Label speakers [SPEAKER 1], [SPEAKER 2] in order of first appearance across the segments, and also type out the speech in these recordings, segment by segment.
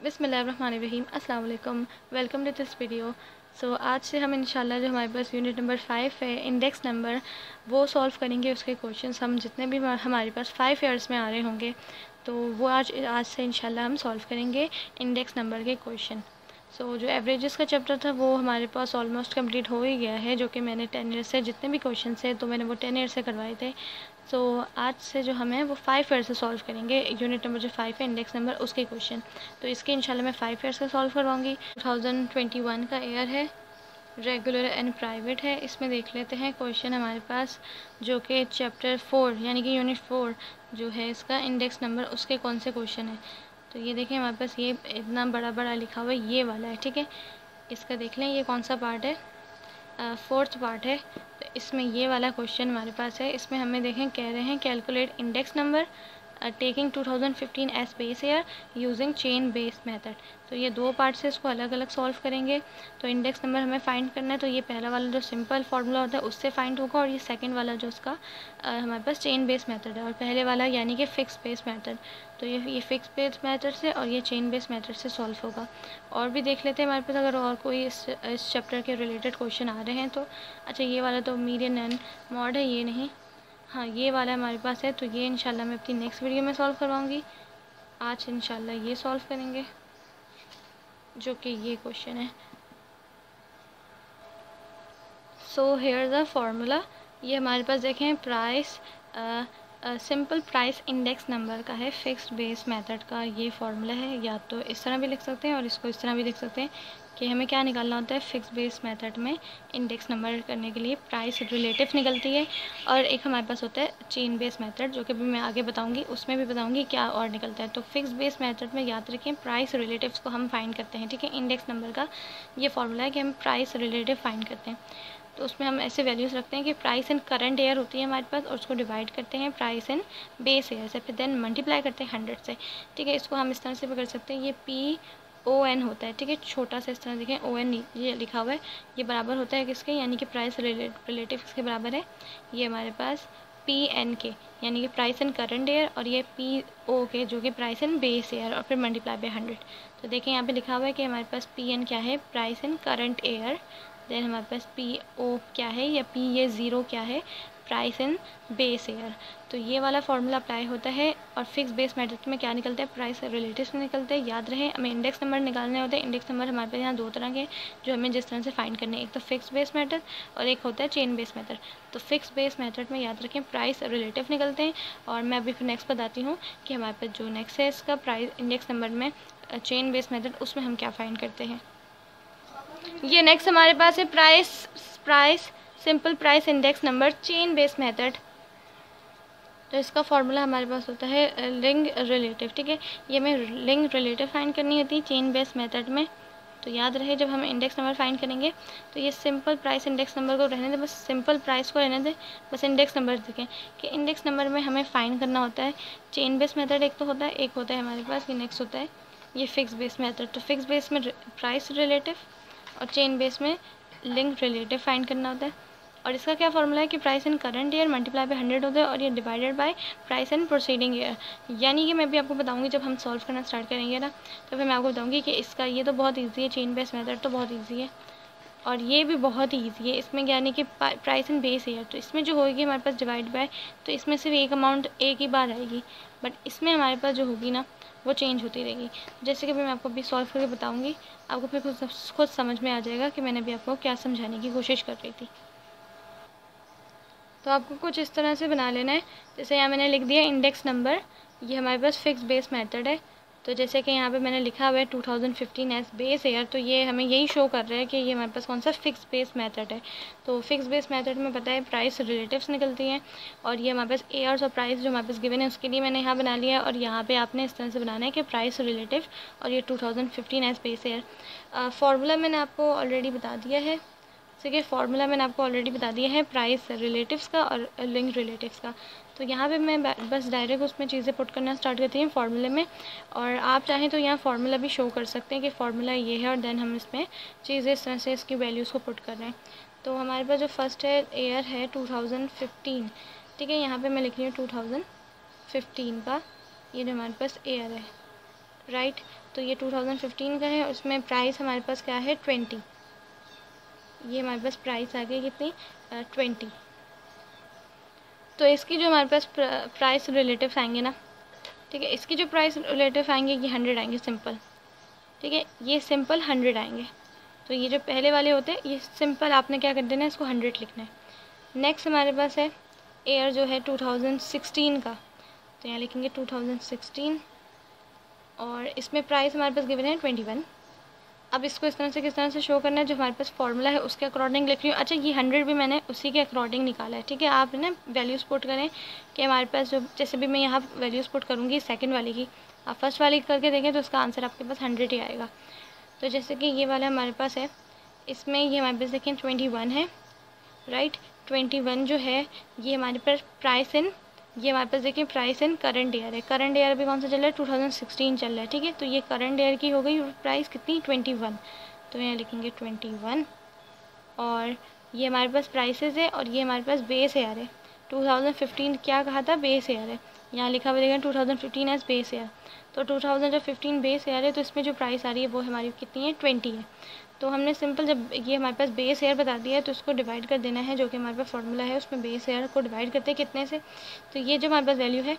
[SPEAKER 1] बिस्मिल्लाहिर्रहमानिर्रहीम अस्सलाम वालेकुम। Welcome to this video. आज से हम इंशाल्लाह जो हमारे पास यूनिट नंबर 5 है इंडेक्स नंबर, वो सॉल्व करेंगे। उसके क्वेश्चंस हम जितने भी हमारे पास 5 ईयर्स में आ रहे होंगे तो वो आज से इंशाल्लाह हम सॉल्व करेंगे इंडेक्स नंबर के क्वेश्चन। जो एवरेजेस का चैप्टर था वो हमारे पास ऑलमोस्ट कंप्लीट हो ही गया है, जो कि मैंने 10 ईयर्स से जितने भी क्वेश्चन है तो मैंने वो 10 ईयर्स से करवाए थे। आज से जो हमें वो 5 ईयर से सॉल्व करेंगे। यूनिट नंबर जो 5 है इंडेक्स नंबर, उसके क्वेश्चन। तो इसके इंशाल्लाह मैं 5 ईयर्स का सॉल्व करवाऊँगी। 2021 का ईयर है, रेगुलर एंड प्राइवेट है। इसमें देख लेते हैं क्वेश्चन हमारे पास, जो कि चैप्टर 4 यानी कि यूनिट 4 जो है इसका इंडेक्स नंबर, उसके कौन से क्वेश्चन है। तो ये देखें हमारे पास ये इतना बड़ा बड़ा लिखा हुआ है, ये वाला है, ठीक है। इसका देख लें ये कौन सा पार्ट है, 4th पार्ट है। तो इसमें ये वाला क्वेश्चन हमारे पास है। इसमें हमें देखें कह रहे हैं calculate index number taking 2015 as base year using chain based method. तो ये दो पार्ट से इसको अलग अलग सॉल्व करेंगे। तो इंडेक्स नंबर हमें फाइंड करना है। तो ये पहला वाला जो सिंपल फार्मूला होता है उससे फाइंड होगा, और ये सेकंड वाला जो उसका हमारे पास चेन बेस्ड मेथड है, और पहले वाला यानी कि फिक्स बेस्ड मेथड। तो ये फिक्स बेस्ड मेथड से और ये चेन बेस्ड मेथड से सॉल्व होगा। और भी देख लेते हैं हमारे पास अगर और कोई इस चैप्टर के रिलेटेड क्वेश्चन आ रहे हैं तो। अच्छा, ये वाला तो मीडियन एंड मॉड है, ये नहीं। हाँ, ये वाला हमारे पास है, तो ये इंशाल्लाह मैं अपनी नेक्स्ट वीडियो में सॉल्व करवाऊँगी। आज इंशाल्लाह ये सॉल्व करेंगे, जो कि ये क्वेश्चन है। Here the formula. ये हमारे पास देखें price, simple price index number का है, फिक्स्ड बेस मेथड का ये फार्मूला है। या तो इस तरह भी लिख सकते हैं और इसको इस तरह भी लिख सकते हैं कि हमें क्या निकालना होता है फिक्स बेस मेथड में। इंडेक्स नंबर करने के लिए प्राइस रिलेटिव निकलती है, और एक हमारे पास होता है चेन बेस मेथड, जो कि भी मैं आगे बताऊंगी, उसमें भी बताऊंगी क्या और निकलता है। तो फिक्स बेस मेथड में याद रखें प्राइस रिलेटिव्स को हम फाइंड करते हैं, ठीक है। इंडेक्स नंबर का ये फार्मूला है कि हम प्राइस रिलेटिव फाइंड करते हैं। तो उसमें हम ऐसे वैल्यूज़ रखते हैं कि प्राइस इन करंट ईयर होती है हमारे पास, और उसको डिवाइड करते हैं प्राइस इन बेस ईयर से, फिर देन मल्टीप्लाई करते हैं 100 से, ठीक है। इसको हम इस तरह से भी कर सकते हैं, ये PON होता है, ठीक है, छोटा सा इस तरह देखें ON ये लिखा हुआ है, ये बराबर होता है किसके, यानी कि प्राइस रिलेटिव किसके बराबर है, ये हमारे पास PN के, यानी कि प्राइस इन करंट ईयर, और ये PO के जो कि प्राइस इन बेस ईयर, और फिर मल्टीप्लाई बाय 100। तो देखें यहाँ पे लिखा हुआ है कि हमारे पास PN क्या है, price in current year, then हमारे पास PO क्या है, या P ये 0 क्या है, प्राइस इन बेस ईयर। तो ये वाला फार्मूला अप्लाई होता है। और फिक्स बेस मेथड में क्या निकलता है, प्राइस रिलेटिव्स में निकलते हैं। याद रहे हमें इंडेक्स नंबर निकालने होते हैं। इंडेक्स नंबर हमारे पास यहाँ दो तरह के जो हमें जिस तरह से फाइंड करने हैं, एक तो फिक्स बेस मेथड और एक होता है चेन बेस मेथड। तो फिक्स बेस मेथड में याद रखें प्राइस रिलेटिव निकलते हैं। और मैं अभी फिर नेक्स्ट बताती हूँ कि हमारे पास जो नेक्स्ट है इसका प्राइस इंडेक्स नंबर में चेन बेस मेथड, उसमें हम क्या फाइंड करते हैं। ये नेक्स्ट हमारे पास है price simple price index number chain base method. तो इसका फार्मूला हमारे पास होता है लिंक रिलेटिव, ठीक है। ये हमें लिंक रिलेटिव फाइंड करनी होती है चेन बेस मेथड में। तो याद रहे जब हम इंडेक्स नंबर फाइंड करेंगे तो ये सिंपल प्राइस इंडेक्स नंबर को रहने दें, बस सिंपल प्राइस को रहने दें, बस इंडेक्स नंबर देखें कि इंडेक्स नंबर में हमें फाइंड करना होता है चेन बेस मेथड एक तो होता है, एक होता है हमारे पास ये नेक्स्ट होता है ये फिक्स बेस मेथड। तो फिक्स बेस में प्राइस रिलेटिव और चेन बेस में लिंक रिलेटिव फाइंड करना होता है। और इसका क्या फार्मूला है कि price in current year multiply by 100 होता है, और ये divided by price in proceeding year. यानी कि मैं भी आपको बताऊंगी जब हम सॉल्व करना स्टार्ट करेंगे ना, तो फिर मैं आपको बताऊंगी कि इसका ये तो बहुत ईजी है, चेन बेस मेथड तो बहुत ईजी है, और ये भी बहुत ईजी है। इसमें यानी कि प्राइस इन बेस ईयर, तो इसमें जो होगी हमारे पास डिवाइड बाय, तो इसमें सिर्फ एक अमाउंट एक ही बार आएगी, बट इसमें हमारे पास जो होगी ना वो चेंज होती रहेगी। जैसे कि मैं आपको अभी सॉल्व करके बताऊंगी, आपको फिर खुद समझ में आ जाएगा कि मैंने भी आपको क्या समझाने की कोशिश कर रही थी। तो आपको कुछ इस तरह से बना लेना है। जैसे यहाँ मैंने लिख दिया इंडेक्स नंबर, ये हमारे पास फिक्स बेस मेथड है। तो जैसे कि यहाँ पे मैंने लिखा हुआ है 2015 एज बेस ईयर, तो ये हमें यही शो कर रहा है कि ये हमारे पास कौन सा फिक्स बेस मेथड है। तो फिक्स बेस मेथड में पता है प्राइस रिलेटिव्स निकलती हैं, और ये हमारे पास ईयर्स और प्राइस जो हमारे पास गिवन है उसके लिए मैंने यहाँ बना लिया है। और यहाँ पे आपने इस तरह से बनाना है कि प्राइस रिलेटिव और ये 2015 एज बेस ईयर। फार्मूला मैंने आपको ऑलरेडी बता दिया है, ठीक है। फार्मूला मैंने आपको ऑलरेडी बता दिया है प्राइस रिलेटिव्स का और लिंक रिलेटिव्स का। तो यहाँ पे मैं बस डायरेक्ट उसमें चीज़ें पुट करना स्टार्ट करती हूँ फार्मूले में, और आप चाहें तो यहाँ फार्मूला भी शो कर सकते हैं कि फार्मूला ये है, और देन हम इसमें चीज़ें इस तरह से इसकी वैल्यूज़ को पुट कर रहे हैं। तो हमारे पास जो फर्स्ट है ईयर है 2015, ठीक है। यहाँ पर मैं लिख रही हूँ 2015 का ये जो हमारे पास ईयर है, राइट। तो ये 2015 का है और इसमें प्राइस हमारे पास क्या है 20। ये हमारे पास प्राइस आ गई कितनी 20। तो इसकी जो हमारे पास प्राइस रिलेटिव आएंगे ना, ठीक है, इसकी जो प्राइस रिलेटिव आएंगे ये 100 आएंगे सिंपल, ठीक है, ये सिंपल 100 आएंगे। तो ये जो पहले वाले होते हैं ये सिंपल आपने क्या कर देना है, इसको 100 लिखना है। नेक्स्ट हमारे पास है ईयर जो है 2016 का, तो यहाँ लिखेंगे 2016 और इसमें प्राइस हमारे पास गिवन है 21। अब इसको इस तरह से किस तरह से शो करना है, जो हमारे पास फॉर्मूला है उसके अकॉर्डिंग लिख रही हूँ। अच्छा, ये 100 भी मैंने उसी के अकॉर्डिंग निकाला है, ठीक है। आप ना वैल्यूज़ पुट करें कि हमारे पास जो, जैसे भी मैं यहाँ वैल्यूज़ पुट करूँगी सेकंड वाले की, आप फर्स्ट वाली करके देखें तो उसका आंसर आपके पास 100 ही आएगा। तो जैसे कि ये वाला हमारे पास है, इसमें ये हमारे पास देखें 21 है, राइट। 21 जो है ये हमारे पास प्राइस इन, ये हमारे पास देखिए प्राइस इन करंट ईयर है। करंट ईयर अभी कौन सा चल रहा है 2016 चल रहा है, ठीक है। तो ये करंट ईयर की हो गई प्राइस कितनी 21, तो यहाँ लिखेंगे 21 और ये हमारे पास प्राइसेस है और ये हमारे पास बेस ईयर है। 2015 क्या कहा था, बेस ईयर है, यहाँ लिखा हुआ देखिए 2015 एज बेस ईयर। तो 2015 बेस ईयर है तो इसमें जो प्राइस आ रही है वो हमारी कितनी है 20 है। तो हमने सिंपल जब ये हमारे पास बेस ईयर बता दिया है तो उसको डिवाइड कर देना है, जो कि हमारे पास फार्मूला है उसमें बेस ईयर को डिवाइड करते हैं कितने से, तो ये जो हमारे पास वैल्यू है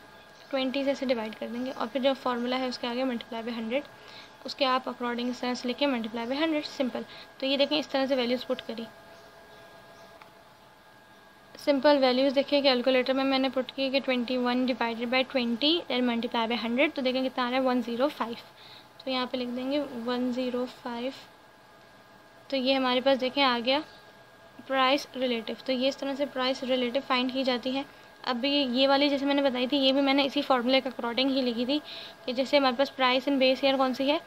[SPEAKER 1] 20 से ऐसे डिवाइड कर देंगे और फिर जो फार्मूला है उसके आगे मल्टीप्लाई बाय 100, उसके आप अकॉर्डिंग इस तरह से लिखे मल्टीप्लाई बाय 100 सिंपल। तो ये देखें इस तरह से वैल्यूज़ पुट करी, सिंपल वैल्यूज़ देखिए कैलकुलेटर में मैंने पुट की कि 21 divided by 20 then multiply by 100, तो देखें कितना आ रहा है 105। तो यहाँ पे लिख देंगे 105। तो ये हमारे पास देखें आ गया प्राइस रिलेटिव। तो ये इस तरह से प्राइस रिलेटिव फाइंड की जाती है। अभी ये वाली जैसे मैंने बताई थी ये भी मैंने इसी फॉर्मूले के अकॉर्डिंग ही लिखी थी कि जैसे हमारे पास प्राइस इन बेस ईयर कौन सी है,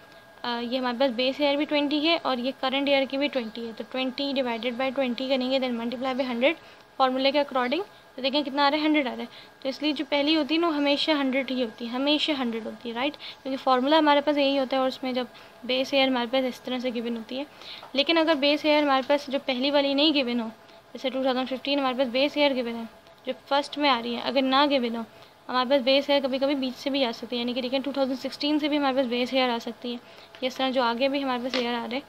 [SPEAKER 1] ये हमारे पास बेस ईयर भी 20 है और ये करंट ईयर की भी 20 है। तो 20 डिवाइडेड बाई 20 करेंगे देन मल्टीप्लाई बाई 100 फॉर्मूले के अकॉर्डिंग, तो देखें कितना आ रहा है 100 आ रहा है। तो इसलिए जो पहली होती है ना हमेशा 100 ही होती है, हमेशा 100 होती है, राइट, क्योंकि फार्मूला हमारे पास यही होता है और उसमें जब बेस ईयर हमारे पास इस तरह से गिवन होती है। लेकिन अगर बेस ईयर हमारे पास जो पहली वाली नहीं गिवन हो, जैसे 2015 हमारे पास बेस ईयर गिवन है जो फर्स्ट में आ रही है, अगर ना गिवन हो हमारे पास बेस ईयर कभी कभी बीच से भी आ सकती है, यानी कि देखिए 2016 से भी हमारे पास बेस ईयर आ सकती है, इस तरह जो आगे भी हमारे पास ईयर आ रहे हैं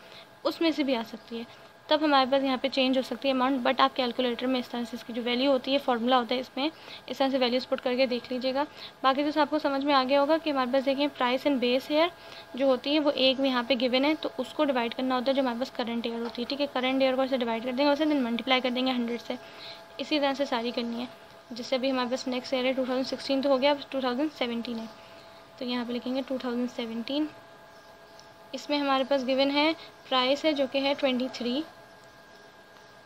[SPEAKER 1] उसमें से भी आ सकती है, तब हमारे पास यहाँ पे चेंज हो सकती है अमाउंट। बट आप कैलकुलेटर में इस तरह से इसकी जो वैल्यू होती है फार्मूला होता है इसमें इस तरह से वैल्यूज पुट करके देख लीजिएगा। बाकी तो आपको समझ में आ गया होगा कि हमारे पास देखिए प्राइस एंड बेस ईयर जो होती है वो एक भी यहाँ पे गिवन है, तो उसको डिवाइड करना होता है जो हमारे पास करंट ईयर होती है, ठीक है। करंट ईयर को ऐसे डिवाइड कर देंगे वैसे देन मल्टीप्लाई कर देंगे 100 से, इसी तरह से सारी करनी है। जिससे भी हमारे पास नेक्स्ट ईयर है 2016 तो हो गया, अब 2017 है, तो यहाँ पे लिखेंगे 2017। इसमें हमारे पास गिवन है प्राइस है जो कि है 23।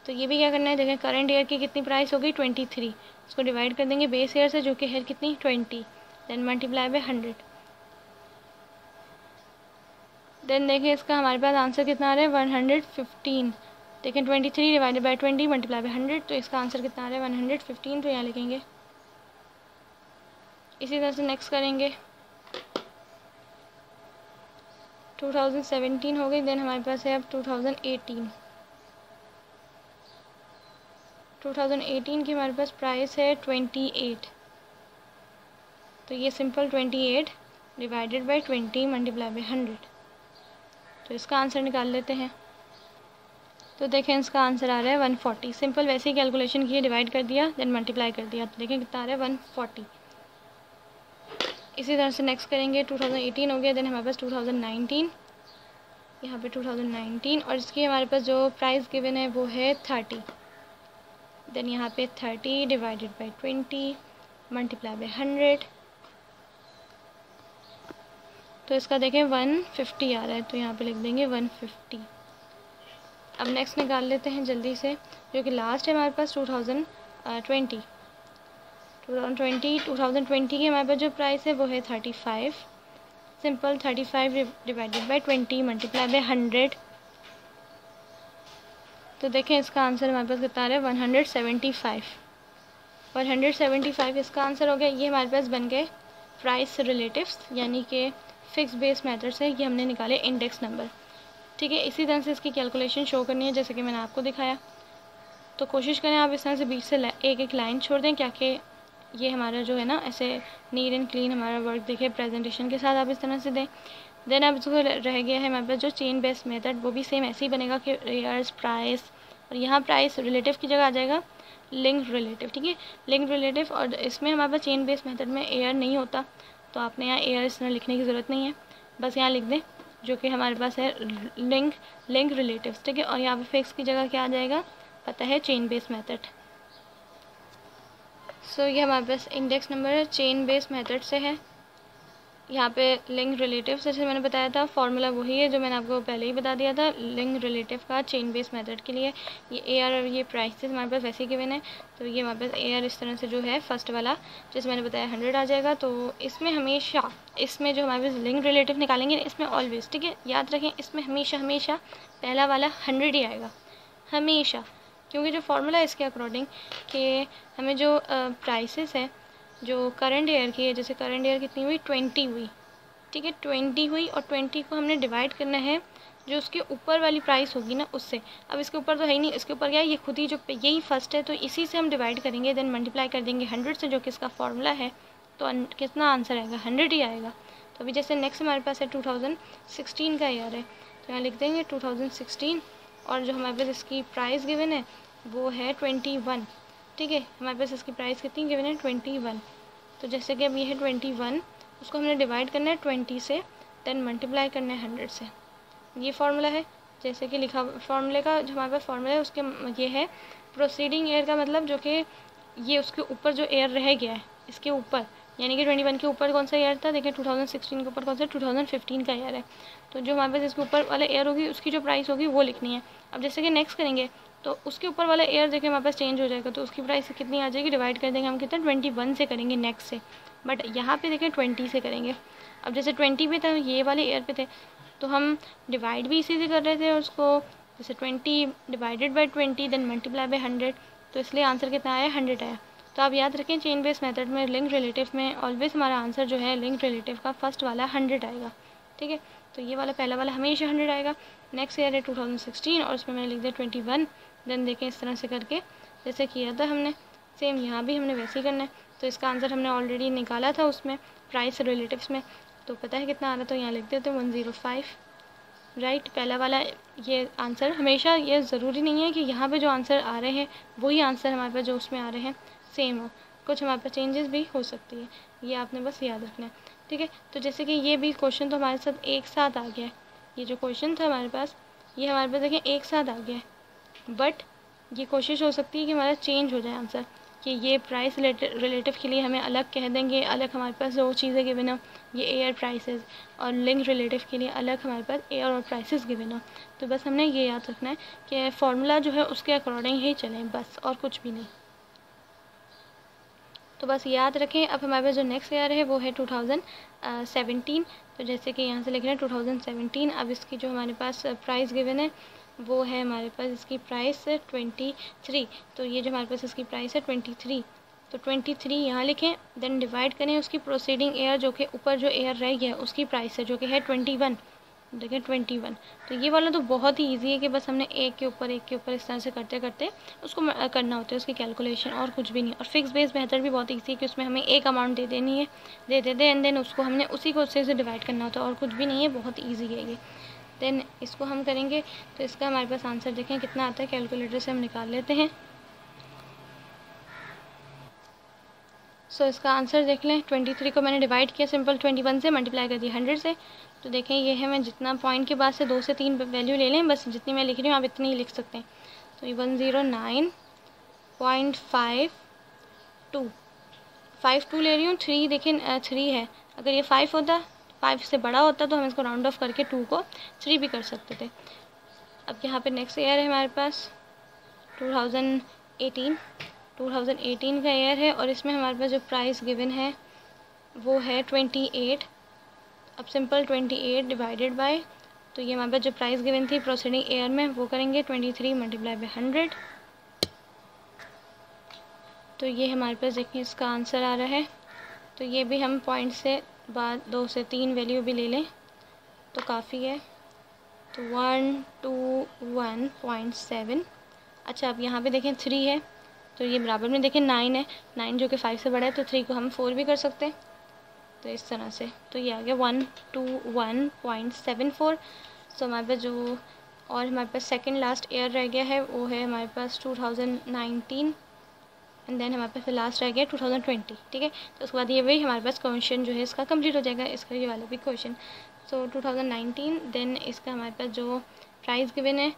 [SPEAKER 1] तो ये भी क्या करना है, देखें करंट ईयर की कितनी प्राइस हो गई 23, इसको डिवाइड कर देंगे बेस ईयर से जो कि है कितनी 20, देन मल्टीप्लाई बाय 100। देन देखें इसका हमारे पास आंसर कितना आ रहा है 115। देखें 23 डिवाइडेड बाई 20 मल्टीप्लाई बाय 100, तो इसका आंसर कितना आ रहा है 115। तो यहाँ लिखेंगे, इसी तरह से नेक्स्ट करेंगे 2017 हो गई। देन हमारे पास है अब 2018। 2018 की हमारे पास प्राइस है 28, तो ये simple 28 divided by 20 multiply by 100, तो इसका आंसर निकाल लेते हैं। तो देखें इसका आंसर आ रहा है 140। सिंपल वैसे ही कैलकुलेशन किए, डिवाइड कर दिया देन मल्टीप्लाई कर दिया, तो देखें कितना आ रहा है 140। इसी तरह से नेक्स्ट करेंगे 2018 हो गया। देन हमारे पास 2019, यहाँ पे 2019 और इसकी हमारे पास जो प्राइस गिवन है वो है 30। देन यहाँ पे 30 डिवाइडेड बाई 20 मल्टीप्लाई बाई 100, तो इसका देखें 150 आ रहा है, तो यहाँ पे लिख देंगे 150। अब नेक्स्ट निकाल लेते हैं जल्दी से, जो कि लास्ट है हमारे पास 2020 की हमारे पास जो प्राइस है वो है 35। Simple 35 divided by 20 multiply by 100, तो देखें इसका आंसर हमारे पास कितना आ रहा है 175। 175 इसका आंसर हो गया। ये हमारे पास बन गए प्राइस रिलेटिव्स, यानी कि फिक्स बेस मेथड से ये हमने निकाले इंडेक्स नंबर, ठीक है। इसी तरह से इसकी कैलकुलेशन शो करनी है जैसे कि मैंने आपको दिखाया। तो कोशिश करें आप इस तरह से बीच से एक एक लाइन छोड़ दें, क्या कि ये हमारा जो है ना ऐसे नीट एंड क्लीन हमारा वर्क देखे प्रेजेंटेशन के साथ आप इस तरह से दें। देन अब इसको रह गया है हमारे पास जो चेन बेस्ड मेथड, वो भी सेम ऐसे ही बनेगा कि एयर्स प्राइस, और यहाँ प्राइस रिलेटिव की जगह आ जाएगा लिंक रिलेटिव, ठीक है, लिंक रिलेटिव। और इसमें हमारे पास चेन बेस्ड मेथड में एयर नहीं होता, तो आपने यहाँ एयर इस तरह लिखने की ज़रूरत नहीं है, बस यहाँ लिख दें जो कि हमारे पास है लिंक रिलेटिव्स, ठीक है। और यहाँ पे फिक्स की जगह क्या आ जाएगा, पता है, चेन बेस्ड मेथड। सो ये हमारे पास इंडेक्स नंबर है, चेन बेस्ड मेथड से है। यहाँ पे लिंक रिलेटिव जैसे मैंने बताया था, फार्मूला वही है जो मैंने आपको पहले ही बता दिया था लिंक रिलेटिव का चेन बेस्ड मेथड के लिए। ये एयर और ये प्राइसेस हमारे पास वैसे ही गिवन है, तो ये हमारे पास एयर इस तरह से जो है फर्स्ट वाला जैसे मैंने बताया 100 आ जाएगा। तो इसमें हमेशा, इसमें जो हमारे पास लिंक रिलेटिव निकालेंगे इसमें ऑलवेज, ठीक है, याद रखें इसमें हमेशा पहला वाला 100 ही आएगा हमेशा, क्योंकि जो फार्मूला है इसके अकॉर्डिंग कि हमें जो प्राइसेस है जो करंट ईयर की है, जैसे करंट ईयर कितनी हुई 20 हुई, ठीक है, 20 हुई, और 20 को हमने डिवाइड करना है जो उसके ऊपर वाली प्राइस होगी ना उससे। अब इसके ऊपर तो है ही नहीं, इसके ऊपर क्या है, ये खुद ही जो यही फर्स्ट है, तो इसी से हम डिवाइड करेंगे, देन मल्टीप्लाई कर देंगे 100 से, जो कि इसका फार्मूला है। तो कितना आंसर आएगा, 100 ही आएगा। तो अभी जैसे नेक्स्ट हमारे पास है 2016 का ईयर है, तो यहाँ लिख देंगे 2016, और जो हमारे पास इसकी प्राइस गिवन है वो है 21, ठीक है, हमारे पास इसकी प्राइस कितनी गिवन है 21। तो जैसे कि अब ये है 21, उसको हमने डिवाइड करना है 20 से, देन मल्टीप्लाई करना है 100 से। ये फार्मूला है, जैसे कि लिखा फार्मूले का जो हमारे पास फार्मूला है उसके ये है प्रोसीडिंग ईयर का मतलब, जो कि ये उसके ऊपर जो ईयर रह गया है इसके ऊपर, यानी कि 21 के ऊपर कौन सा ईयर था, देखिए 2016 के ऊपर कौन सा 2015 का ईयर है। तो जो हमारे पास इसके ऊपर वाला ईयर होगी उसकी जो प्राइस होगी वो लिखनी है। अब जैसे कि नेक्स्ट करेंगे तो उसके ऊपर वाला ईयर देखिए हमारे पास चेंज हो जाएगा, तो उसकी प्राइस कितनी आ जाएगी, डिवाइड कर देंगे हम कितना 21 से करेंगे नेक्स्ट से, बट यहाँ पे देखें 20 से करेंगे। अब जैसे 20 पे था ये वाले ईयर पे थे, तो हम डिवाइड भी इसी से कर रहे थे उसको, जैसे 20 divided by 20 then multiply by 100, तो इसलिए आंसर कितना आया 100 आया। तो आप याद रखें चेन बेस्ड मेथड में लिंक रिलेटिव में ऑलवेज हमारा आंसर जो है लिंक रिलेटिव का फर्स्ट वाला 100 आएगा, ठीक है। तो ये वाला पहला वाला हमेशा 100 आएगा। नेक्स्ट ईयर है 2016 और उसमें मैंने लिख दिया 21, देन देखें इस तरह से करके जैसे किया था हमने, सेम यहाँ भी हमने वैसे ही करना है। तो इसका आंसर हमने ऑलरेडी निकाला था उसमें प्राइस रिलेटिव्स में, तो पता है कितना आ रहा, तो यहाँ लिख देते हैं 105, राइट। पहला वाला ये आंसर हमेशा, ये ज़रूरी नहीं है कि यहाँ पे जो आंसर आ रहे हैं वही आंसर हमारे पास जो उसमें आ रहे हैं सेम हो, कुछ हमारे पास चेंजेस भी हो सकती है, ये आपने बस याद रखना है, ठीक है। तो जैसे कि ये भी क्वेश्चन तो हमारे साथ एक साथ आ गया है, ये जो क्वेश्चन था हमारे पास ये हमारे पास देखिए एक साथ आ गया है, बट ये कोशिश हो सकती है कि हमारा चेंज हो जाए आंसर, कि ये प्राइस रिलेटिव के लिए हमें अलग कह देंगे, अलग हमारे पास जो चीज़ें गिवन हो ये एयर प्राइसेस, और लिंक रिलेटिव के लिए अलग हमारे पास एयर और प्राइसेस गिवन हो। तो बस हमने ये याद रखना है कि फार्मूला जो है उसके अकॉर्डिंग ही चलें बस, और कुछ भी नहीं। तो बस याद रखें। अब हमारे पास जो नेक्स्ट ईयर है वो है 2017, तो जैसे कि यहाँ से लिख रहे हैं 2017। अब इसकी जो हमारे पास प्राइस गिवन है वो है हमारे पास इसकी प्राइस 23, तो ये जो हमारे पास इसकी प्राइस है 23, तो 23 यहाँ लिखें, देन डिवाइड करें उसकी प्रोसीडिंग एयर जो कि ऊपर जो एयर रह गया उसकी प्राइस है जो कि है 21, देखें 21। तो ये वाला तो बहुत ही इजी है कि बस हमने एक के ऊपर इस तरह से करते करते उसको करना होता है उसकी कैलकुलेशन, और कुछ भी नहीं। और फिक्स बेस मेथड भी बहुत ईजी है कि उसमें हमें एक अमाउंट दे देनी है, दे देते एंड देन उसको हमने उसी को उससे डिवाइड करना होता है, और कुछ भी नहीं है, बहुत ईजी है ये। देन इसको हम करेंगे तो इसका हमारे पास आंसर देखें कितना आता है, कैलकुलेटर से हम निकाल लेते हैं। सो इसका आंसर देख लें, 23 को मैंने डिवाइड किया सिंपल 21 से, मल्टीप्लाई कर दिया 100 से, तो देखें ये है, मैं जितना पॉइंट के बाद से 2 से 3 वैल्यू ले लें, बस जितनी मैं लिख रही हूँ आप इतनी ही लिख सकते हैं। तो ये 109.52 ले रही हूँ, 3 देखें 3 है, अगर ये 5 होता, 5 से बड़ा होता तो हम इसको राउंड ऑफ करके 2 को 3 भी कर सकते थे। अब यहाँ पे नेक्स्ट ईयर है हमारे पास 2018 का ईयर है, और इसमें हमारे पास जो प्राइस गिवन है वो है 28। अब सिंपल 28 डिवाइडेड बाय, तो ये हमारे पास जो प्राइस गिवन थी प्रोसीडिंग ईयर में वो करेंगे 23 मल्टीप्लाई बाय 100, तो ये हमारे पास देखिए इसका आंसर आ रहा है। तो ये भी हम पॉइंट से बाद 2 से 3 वैल्यू भी ले लें तो काफ़ी है, तो 121.7। अच्छा अब यहाँ पे देखें 3 है, तो ये बराबर में देखें 9 है, 9 जो कि 5 से बड़ा है, तो 3 को हम 4 भी कर सकते हैं। तो इस तरह से तो ये आ गया 121.74। सो हमारे पास जो और हमारे पास सेकंड लास्ट ईयर रह गया है वो है हमारे पास 2019 एंड देन हमारे पास लास्ट रह गया 2020। ठीक है, तो उसके बाद ये वही हमारे पास क्वेश्चन जो है इसका कंप्लीट हो जाएगा, इसका ये वाला भी क्वेश्चन। सो 2019 देन इसका हमारे पास जो प्राइस गिवन है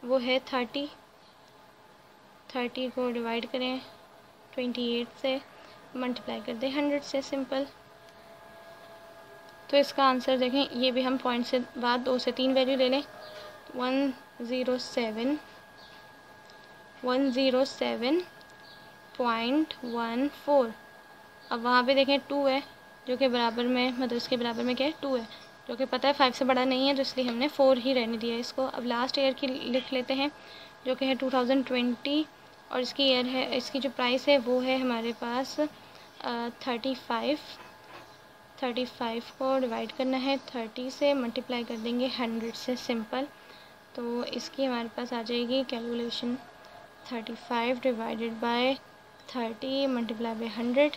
[SPEAKER 1] वो है 30 को डिवाइड करें 28 से, मल्टीप्लाई कर दें 100 से, सिंपल। तो इसका आंसर देखें, ये भी हम पॉइंट से बाद 2 से 3 वैल्यू ले लें, 107.14। अब वहाँ पे देखें 2 है जो कि बराबर में, मतलब इसके बराबर में क्या है 2 है, जो कि पता है 5 से बड़ा नहीं है, तो इसलिए हमने 4 ही रहने दिया इसको। अब लास्ट ईयर की लिख लेते हैं जो कि है 2020 और इसकी ईयर है, इसकी जो प्राइस है वो है हमारे पास 35 को डिवाइड करना है 30 से, मल्टीप्लाई कर देंगे 100 से, सिंपल। तो इसकी हमारे पास आ जाएगी calculation 35 divided by 30 multiply by 100।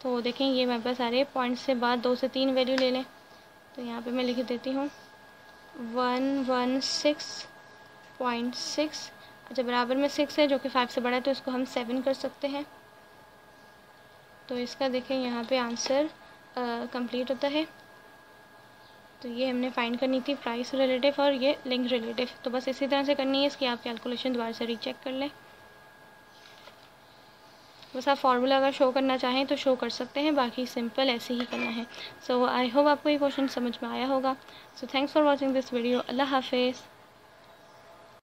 [SPEAKER 1] तो देखें ये हमारे पास आ रही है पॉइंट से बाद 2 से 3 वैल्यू ले लें, तो यहाँ पे मैं लिख देती हूँ 116.6। अच्छा, बराबर में 6 है जो कि 5 से बड़ा है, तो इसको हम 7 कर सकते हैं। तो इसका देखें यहाँ पे आंसर कंप्लीट होता है। तो ये हमने फाइंड करनी थी प्राइस रिलेटिव और ये लिंक रिलेटिव। तो बस इसी तरह से करनी है, इसकी आप कैलकुलेशन दोबारा से रीचेक कर लें। बस आप फार्मूला अगर शो करना चाहें तो शो कर सकते हैं, बाकी सिंपल ऐसे ही करना है। सो आई होप आपको ये क्वेश्चन समझ में आया होगा। So thanks for watching this video. अल्लाह हाफिज़।